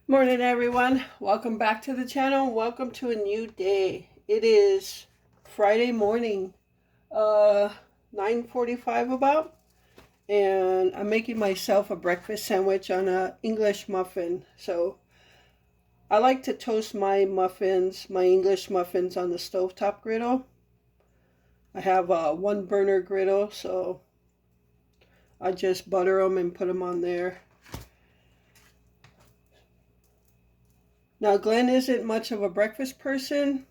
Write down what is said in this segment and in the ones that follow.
Morning everyone, welcome back to the channel. Welcome to a new day. It is Friday morning, 9:45 about, and I'm making myself a breakfast sandwich on a English muffin. So I like to toast my English muffins on the stovetop griddle. I have a one burner griddle, so I just butter them and put them on there. Now Glenn isn't much of a breakfast person.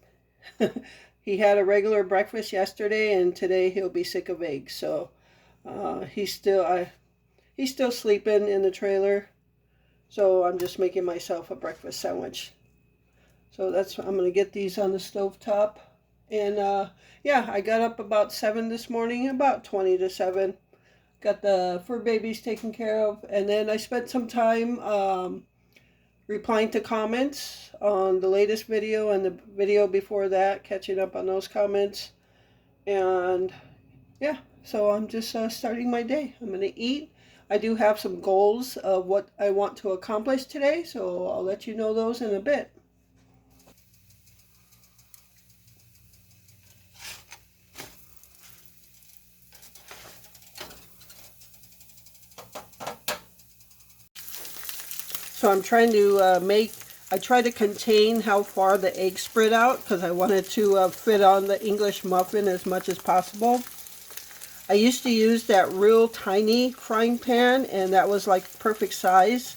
He had a regular breakfast yesterday, and today he'll be sick of eggs. So he's still sleeping in the trailer. So I'm just making myself a breakfast sandwich. So I'm gonna get these on the stove top. And yeah, I got up about 7 this morning, about 20 to 7. Got the fur babies taken care of, and then I spent some time replying to comments on the latest video and the video before that, catching up on those comments. And yeah, so I'm just starting my day. I'm gonna eat. I do have some goals of what I want to accomplish today, so I'll let you know those in a bit. So I'm trying to I try to contain how far the eggs spread out because I wanted to fit on the English muffin as much as possible. I used to use that real tiny frying pan, and that was like perfect size.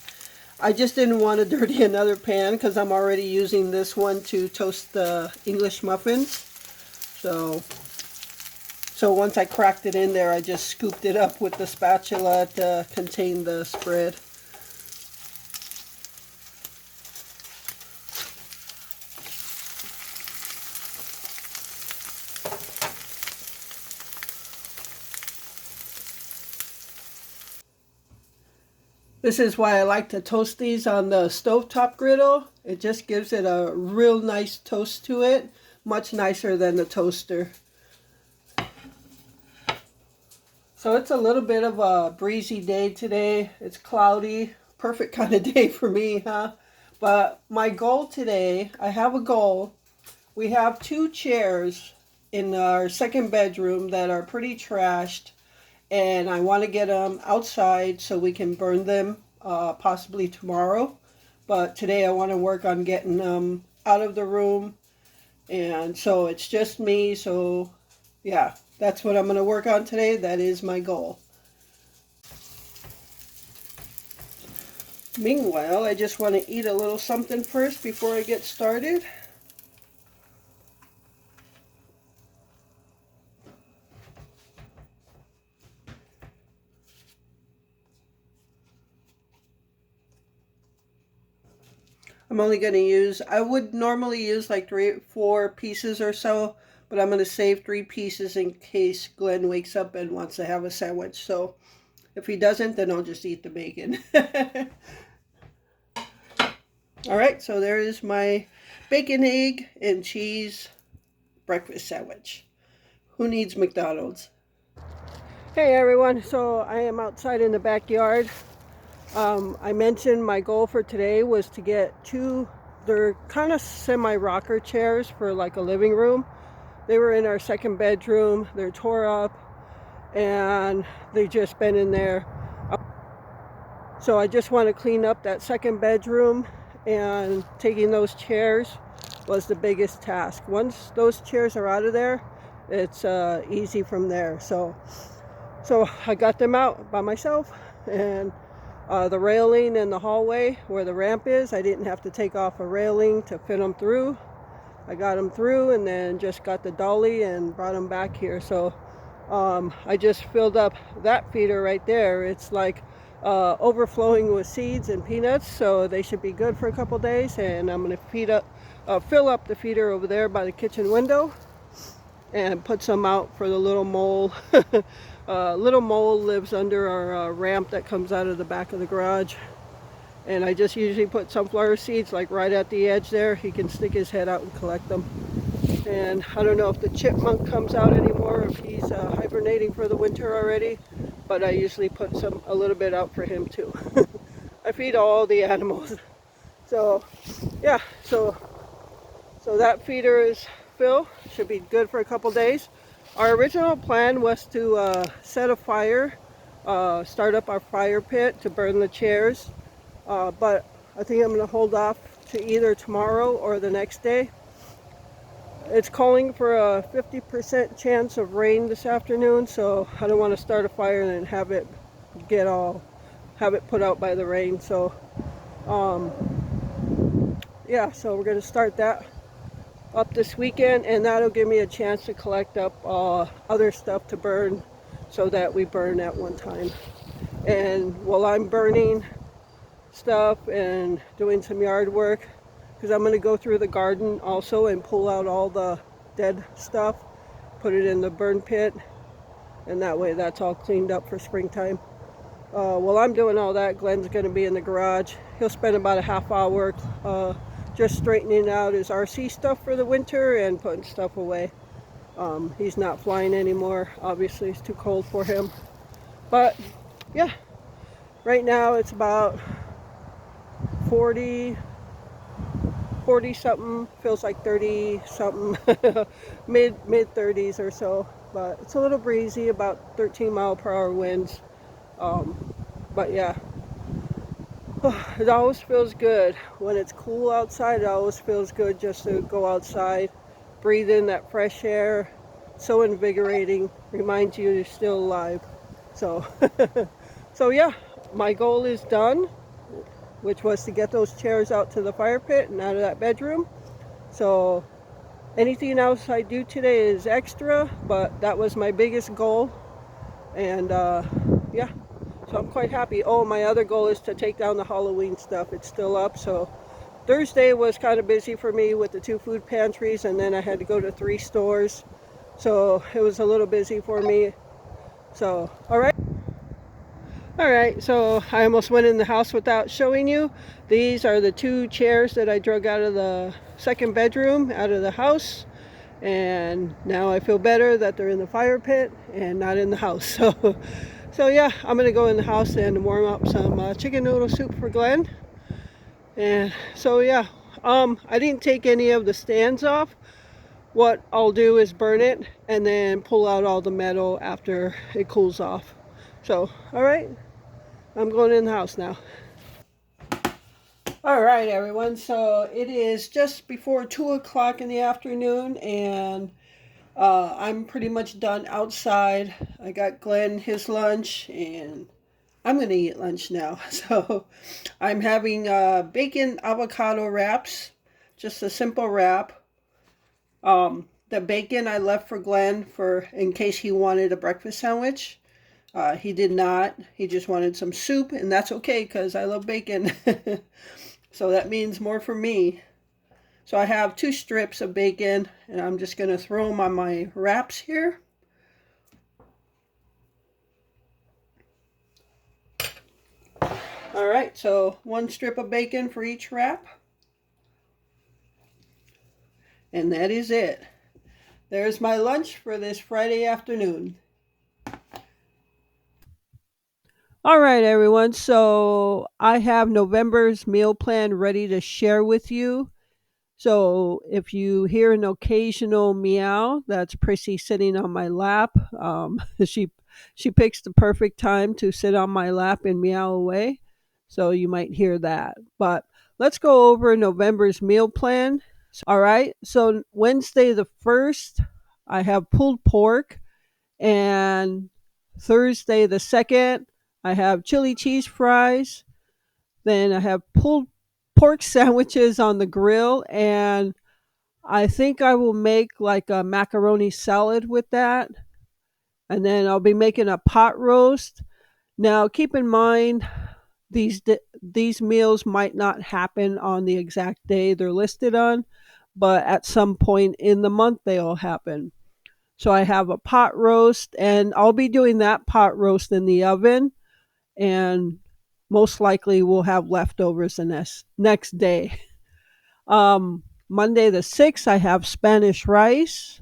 I just didn't want to dirty another pan because I'm already using this one to toast the English muffins. So once I cracked it in there, I just scooped it up with the spatula to contain the spread. This is why I like to toast these on the stovetop griddle. It just gives it a real nice toast to it, much nicer than the toaster. So it's a little bit of a breezy day today. It's cloudy, perfect kind of day for me, huh? But my goal today, I have a goal. We have 2 chairs in our second bedroom that are pretty trashed, and I want to get them outside so we can burn them possibly tomorrow. But today I want to work on getting them out of the room, and so it's just me. So yeah, that's what I'm going to work on today. That is my goal. Meanwhile, I just want to eat a little something first before I get started. I'm only going to use, I would normally use like 3 or 4 pieces or so, but I'm going to save 3 pieces in case Glenn wakes up and wants to have a sandwich. So if he doesn't, then I'll just eat the bacon. All right, so there is my bacon, egg, and cheese breakfast sandwich. Who needs McDonald's? Hey everyone, so I am outside in the backyard. I mentioned my goal for today was to get 2, they're kind of semi-rocker chairs for like a living room. They were in our second bedroom, they're tore up, and they've just been in there. So I just want to clean up that second bedroom, and taking those chairs was the biggest task. Once those chairs are out of there, it's easy from there. So I got them out by myself, and the railing in the hallway where the ramp is, I didn't have to take off a railing to fit them through. I got them through and then just got the dolly and brought them back here. So I just filled up that feeder right there. It's like overflowing with seeds and peanuts, so they should be good for a couple days. And I'm going to fill up the feeder over there by the kitchen window and put some out for the little mole. Little mole lives under our ramp that comes out of the back of the garage, and I just usually put sunflower seeds like right at the edge there. He can stick his head out and collect them. And I don't know if the chipmunk comes out anymore, if he's hibernating for the winter already, but I usually put a little bit out for him too. I feed all the animals. So yeah, so that feeder is full. Should be good for a couple days. Our original plan was to set a fire, start up our fire pit to burn the chairs, but I think I'm going to hold off to either tomorrow or the next day. It's calling for a 50% chance of rain this afternoon, so I don't want to start a fire and then have it put out by the rain. So um, yeah, so we're going to start that up this weekend, and that'll give me a chance to collect up other stuff to burn so that we burn at one time. And while I'm burning stuff and doing some yard work, because I'm going to go through the garden also and pull out all the dead stuff, put it in the burn pit, and that way that's all cleaned up for springtime. While I'm doing all that, Glenn's going to be in the garage. He'll spend about a half hour just straightening out his RC stuff for the winter and putting stuff away. He's not flying anymore. Obviously, it's too cold for him. But yeah, right now it's about 40 something, feels like 30 something, mid 30s or so, but it's a little breezy, about 13-mile-per-hour winds. But yeah, it always feels good when it's cool outside. It always feels good just to go outside, breathe in that fresh air. So invigorating, reminds you you're still alive. So so yeah, my goal is done, which was to get those chairs out to the fire pit and out of that bedroom. So anything else I do today is extra, but that was my biggest goal. And yeah, so I'm quite happy. Oh, my other goal is to take down the Halloween stuff. It's still up. So Thursday was kind of busy for me with the 2 food pantries, and then I had to go to 3 stores. So it was a little busy for me. So, all right. All right, so I almost went in the house without showing you. These are the 2 chairs that I drug out of the second bedroom, out of the house. And now I feel better that they're in the fire pit and not in the house. So yeah, I'm gonna go in the house and warm up some chicken noodle soup for Glenn. And so yeah, I didn't take any of the stands off. What I'll do is burn it and then pull out all the metal after it cools off. So, all right, I'm going in the house now. All right, everyone. So it is just before 2 o'clock in the afternoon, and I'm pretty much done outside. I got Glenn his lunch, and I'm going to eat lunch now. So I'm having bacon avocado wraps, just a simple wrap. The bacon I left for Glenn for in case he wanted a breakfast sandwich. He did not. He just wanted some soup, and that's okay because I love bacon. So that means more for me. So I have 2 strips of bacon, and I'm just going to throw them on my wraps here. All right, so 1 strip of bacon for each wrap. And that is it. There's my lunch for this Friday afternoon. All right, everyone. So I have November's meal plan ready to share with you. So if you hear an occasional meow, that's Prissy sitting on my lap. She picks the perfect time to sit on my lap and meow away. So you might hear that. But let's go over November's meal plan. All right. So Wednesday the 1st, I have pulled pork, and Thursday the 2nd, I have chili cheese fries. Then I have pulled pork sandwiches on the grill, and I think I will make like a macaroni salad with that. And then I'll be making a pot roast. Now, keep in mind, these meals might not happen on the exact day they're listed on, but at some point in the month they'll happen. So I have a pot roast, and I'll be doing that pot roast in the oven, and most likely we'll have leftovers the next day. Monday the 6th, I have Spanish rice,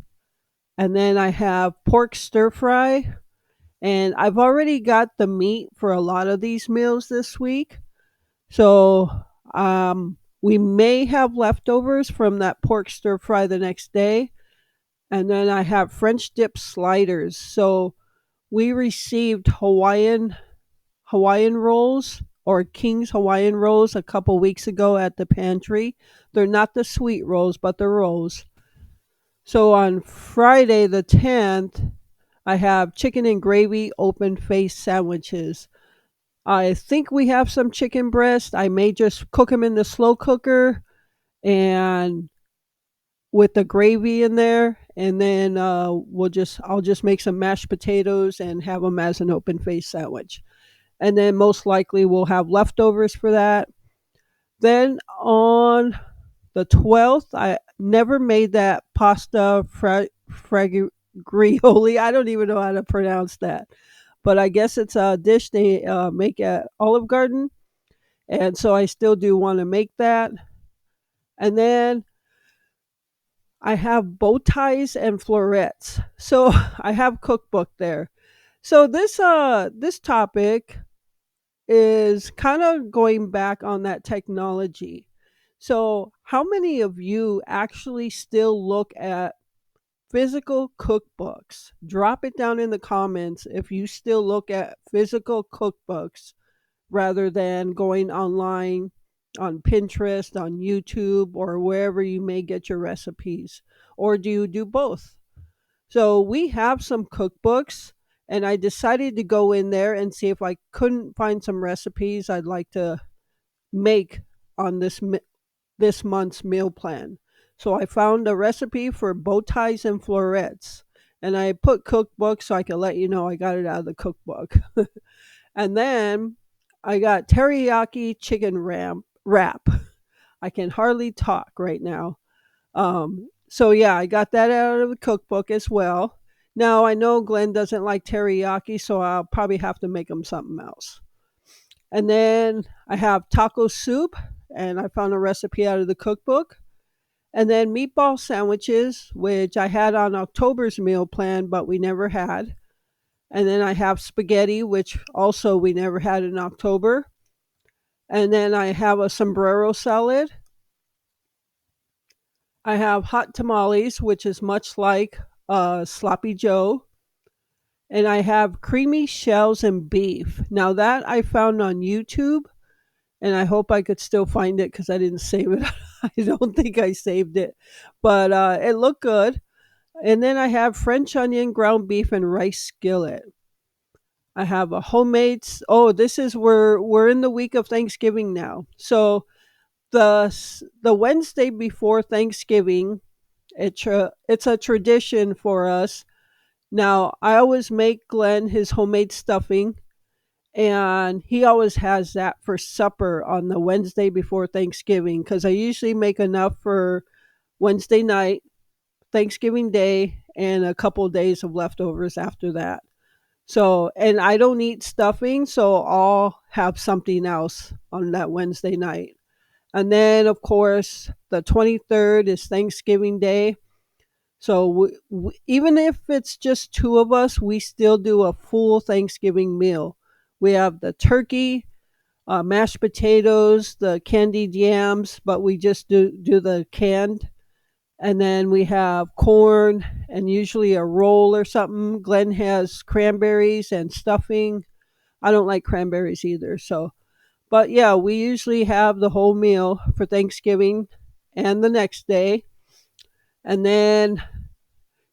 and then I have pork stir fry. And I've already got the meat for a lot of these meals this week. So We may have leftovers from that pork stir fry the next day. And then I have French dip sliders. So we received Hawaiian rolls or King's Hawaiian rolls a couple weeks ago at the pantry. They're not the sweet rolls, but the rolls. So on Friday the 10th, I have chicken and gravy open face sandwiches. I think we have some chicken breast. I may just cook them in the slow cooker and with the gravy in there, and then I'll just make some mashed potatoes and have them as an open face sandwich. And then most likely we'll have leftovers for that. Then on the 12th, I never made that pasta fragioli. I don't even know how to pronounce that, but I guess it's a dish they make at Olive Garden, and so I still do want to make that. And then I have bow ties and florets. So I have cookbook there. So this topic is kind of going back on that technology. So how many of you actually still look at physical cookbooks? Drop it down in the comments if you still look at physical cookbooks rather than going online on Pinterest, on YouTube, or wherever you may get your recipes. Or do you do both? So we have some cookbooks, and I decided to go in there and see if I couldn't find some recipes I'd like to make on this month's meal plan. So I found a recipe for bow ties and florets, and I put cookbook so I could let you know I got it out of the cookbook. And then I got teriyaki chicken wrap. I can hardly talk right now. So yeah, I got that out of the cookbook as well. Now I know Glenn doesn't like teriyaki, so I'll probably have to make him something else. And then I have taco soup, and I found a recipe out of the cookbook. And then meatball sandwiches, which I had on October's meal plan, but we never had. And then I have spaghetti, which also we never had in October. And then I have a sombrero salad. I have hot tamales, which is much like sloppy Joe. And I have creamy shells and beef. Now that I found on YouTube, and I hope I could still find it because I didn't save it. I don't think I saved it, but it looked good. And then I have French onion, ground beef, and rice skillet. I have a homemade. Oh, this is where we're in the week of Thanksgiving now. So the Wednesday before Thanksgiving, it's a tradition for us. Now I always make Glenn his homemade stuffing, and he always has that for supper on the Wednesday before Thanksgiving because I usually make enough for Wednesday night, Thanksgiving Day, and a couple of days of leftovers after that. So, and I don't eat stuffing, so I'll have something else on that Wednesday night. And then, of course, the 23rd is Thanksgiving Day. So, even if it's just two of us, we still do a full Thanksgiving meal. We have the turkey, mashed potatoes, the candied yams, but we just do the canned. And then we have corn and usually a roll or something. Glenn has cranberries and stuffing. I don't like cranberries either. So, but yeah, we usually have the whole meal for Thanksgiving and the next day. And then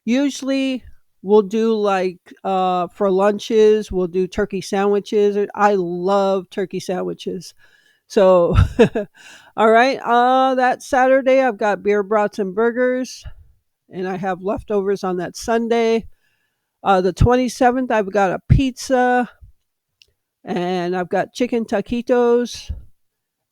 usually we'll do like for lunches, we'll do turkey sandwiches. I love turkey sandwiches. So, all right. That Saturday, I've got beer brats and burgers, and I have leftovers on that Sunday. The 27th, I've got a pizza, and I've got chicken taquitos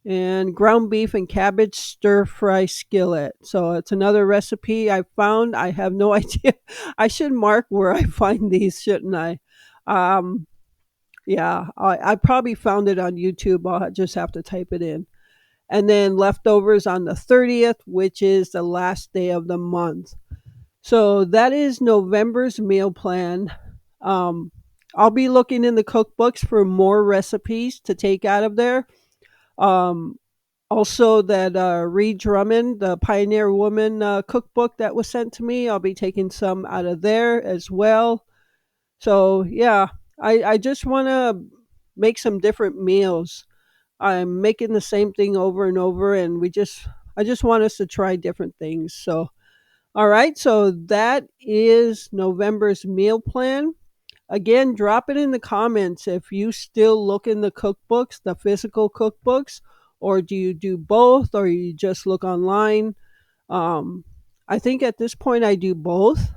and ground beef and cabbage stir fry skillet. So it's another recipe I found. I have no idea. I should mark where I find these, shouldn't I? Um, yeah, I probably found it on YouTube. I'll just have to type it in. And then leftovers on the 30th, which is the last day of the month. So that is November's meal plan. Um, I'll be looking in the cookbooks for more recipes to take out of there. Um, Also, that Ree Drummond, the Pioneer Woman cookbook that was sent to me, I'll be taking some out of there as well. So, yeah, I just want to make some different meals. I'm making the same thing over and over, and I just want us to try different things. So, all right, so that is November's meal plan. Again, drop it in the comments if you still look in the cookbooks, the physical cookbooks, or do you do both, or you just look online. Um, I think at this point I do both.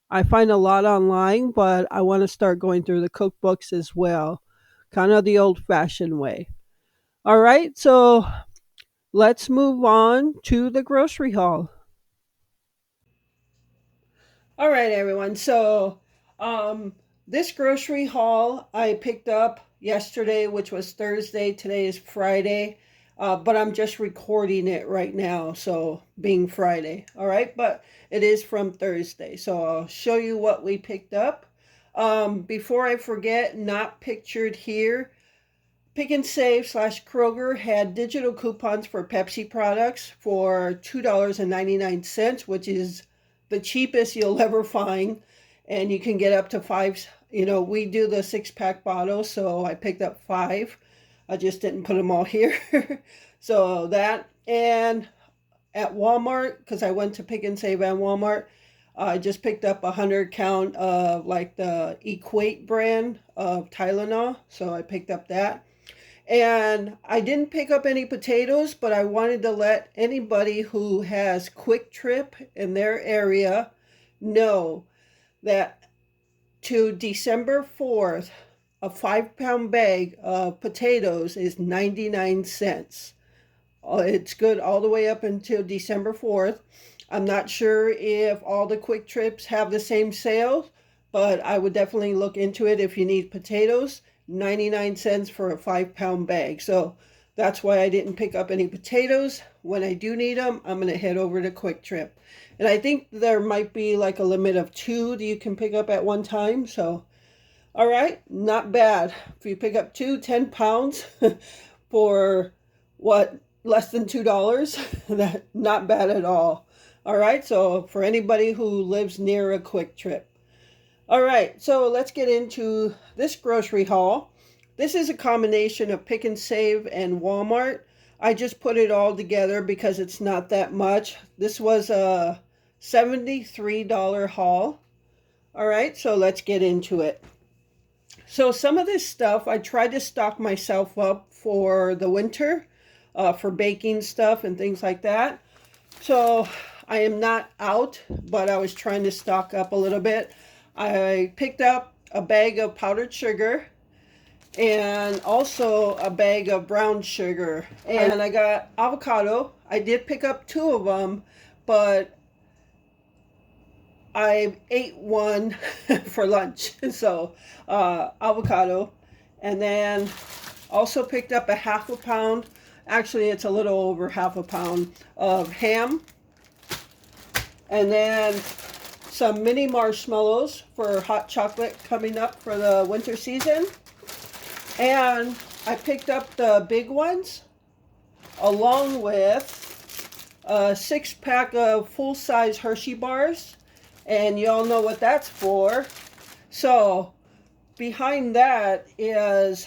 I find a lot online, but I want to start going through the cookbooks as well, kind of the old fashioned way. All right, so let's move on to the grocery haul. All right, everyone. So, um, this grocery haul I picked up yesterday, which was Thursday. Today is Friday, but I'm just recording it right now. So, being Friday. All right, but it is from Thursday. So, I'll show you what we picked up. Before I forget, not pictured here. Pick and Save slash Kroger had digital coupons for Pepsi products for $2.99, which is the cheapest you'll ever find. And you can get up to five. You know, we do the 6-pack bottles, so I picked up five. I just didn't put them all here. So that, and at Walmart, because I went to Pick and Save at Walmart, I just picked up 100 count of like the Equate brand of Tylenol. So I picked up that. And I didn't pick up any potatoes, but I wanted to let anybody who has Quick Trip in their area know that to December 4th, a 5-pound bag of potatoes is 99 cents. It's good all the way up until December 4th. I'm not sure if all the Quick Trips have the same sale, but I would definitely look into it if you need potatoes. 99 cents for a 5-pound bag. So that's why I didn't pick up any potatoes. When I do need them, I'm going to head over to Quick Trip. And I think there might be like a limit of 2 that you can pick up at one time. So, all right, not bad. If you pick up 10 pounds for what, less than $2, that not bad at all. All right, so for anybody who lives near a Quick Trip. All right, so let's get into this grocery haul. This is a combination of Pick and Save and Walmart. I just put it all together because it's not that much. This was a $73 haul. All right, so let's get into it. So some of this stuff I tried to stock myself up for the winter, for baking stuff and things like that. So I am not out, but I was trying to stock up a little bit. I picked up a bag of powdered sugar and also a bag of brown sugar. And I got avocado. I did pick up 2 of them, but I ate one for lunch. So avocado. And then also picked up a half a pound. Actually, it's a little over half a pound of ham. And then some mini marshmallows for hot chocolate coming up for the winter season. And I picked up the big ones along with a 6-pack of full-size Hershey bars. And you all know what that's for. So behind that is,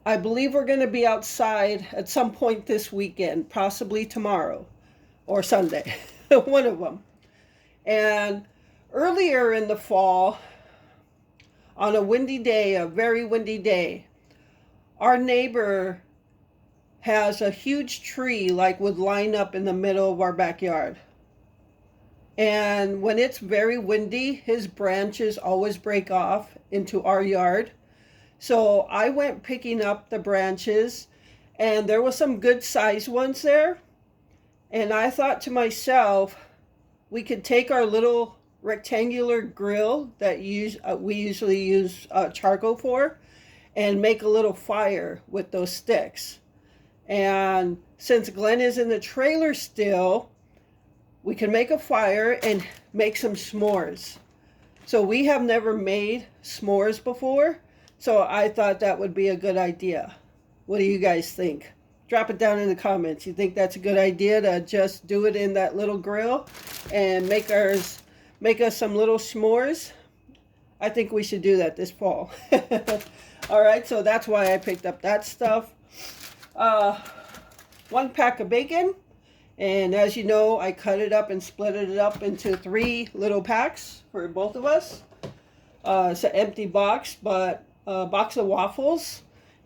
I believe we're going to be outside at some point this weekend, possibly tomorrow or Sunday, one of them. And earlier in the fall, on a windy day, a very windy day, our neighbor has a huge tree like would line up in the middle of our backyard. And when it's very windy, his branches always break off into our yard. So I went picking up the branches, and there were some good sized ones there. And I thought to myself, we could take our little rectangular grill that we usually use charcoal for, and make a little fire with those sticks. And since Glenn is in the trailer still, we can make a fire and make some s'mores. So we have never made s'mores before, so I thought that would be a good idea. What do you guys think? drop it down in the comments. You think that's a good idea to just do it in that little grill and make us some little s'mores? I think we should do that this fall. All right, so that's why I picked up that stuff. 1 pack of bacon. And as you know, I cut it up and split it up into 3 little packs for both of us. It's an empty box, but a box of waffles.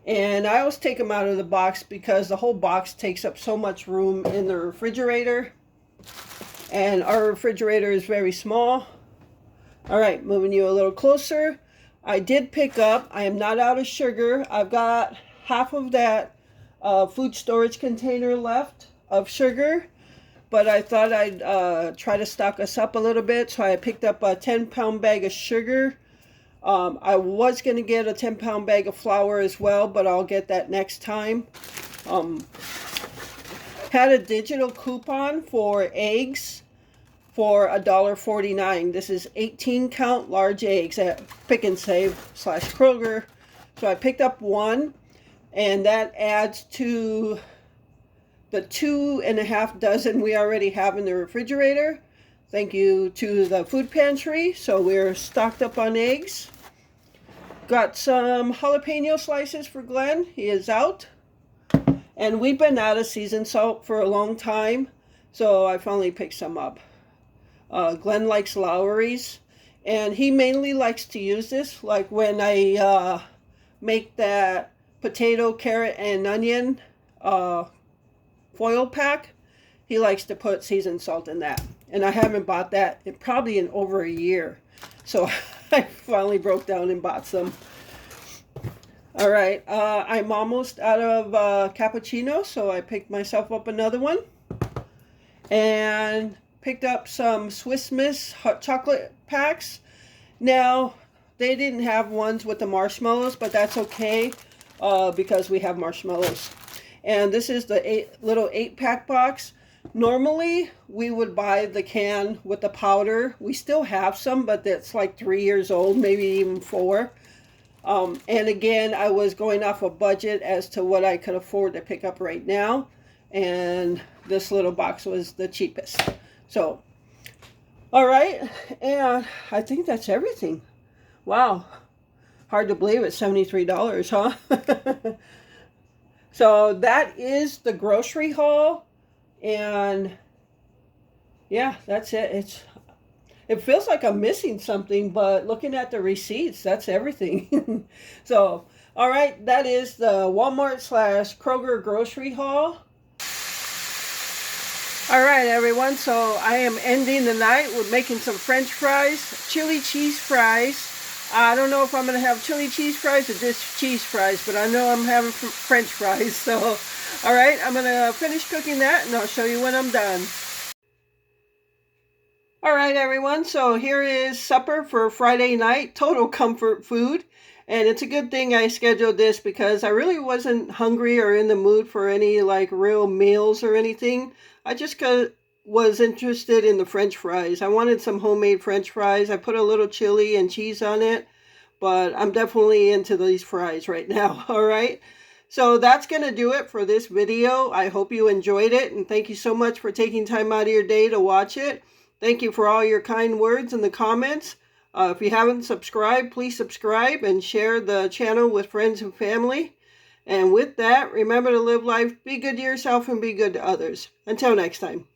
And I always take them out of the box because the whole box takes up so much room in the refrigerator. And our refrigerator is very small. All right, moving you a little closer. I did pick up, I am not out of sugar. I've got half of that food storage container left of sugar, but I thought I'd try to stock us up a little bit, so I picked up a 10-pound bag of sugar. I was going to get a 10-pound bag of flour as well, but I'll get that next time. Had a digital coupon for eggs for $1.49. This is 18-count large eggs at Pick and Save / Kroger. So I picked up 1, and that adds to the 2.5 dozen we already have in the refrigerator. Thank you to the food pantry. So we're stocked up on eggs. Got some jalapeno slices for Glenn. He is out. And we've been out of seasoned salt for a long time, so I finally picked some up. Glenn likes Lowry's, and he mainly likes to use this like when I make that potato, carrot, and onion foil pack. He likes to put seasoned salt in that, and I haven't bought that probably in over a year, so I finally broke down and bought some. All right, I'm almost out of cappuccino, so I picked myself up another one, and picked up some Swiss Miss hot chocolate packs. Now, they didn't have ones with the marshmallows, but that's okay because we have marshmallows. And this is the little 8-pack box. Normally, we would buy the can with the powder. We still have some, but that's like 3 years old, maybe even 4. And again, I was going off a budget as to what I could afford to pick up right now. And this little box was the cheapest. So, all right. And I think that's everything. Wow. Hard to believe it's $73, huh? So that is the grocery haul. And yeah, that's it. It feels like I'm missing something, but looking at the receipts, that's everything. So, all right, that is the Walmart / Kroger grocery haul. All right, everyone, so I am ending the night with making some French fries, chili cheese fries. I don't know if I'm going to have chili cheese fries or just cheese fries, but I know I'm having French fries. So, all right, I'm going to finish cooking that, and I'll show you when I'm done. All right, everyone, so here is supper for Friday night, total comfort food. And it's a good thing I scheduled this because I really wasn't hungry or in the mood for any like real meals or anything. I just was interested in the French fries. I wanted some homemade French fries. I put a little chili and cheese on it, but I'm definitely into these fries right now, all right? So that's going to do it for this video. I hope you enjoyed it, and thank you so much for taking time out of your day to watch it. Thank you for all your kind words in the comments. If you haven't subscribed, please subscribe and share the channel with friends and family. And with that, remember to live life, be good to yourself, and be good to others. Until next time.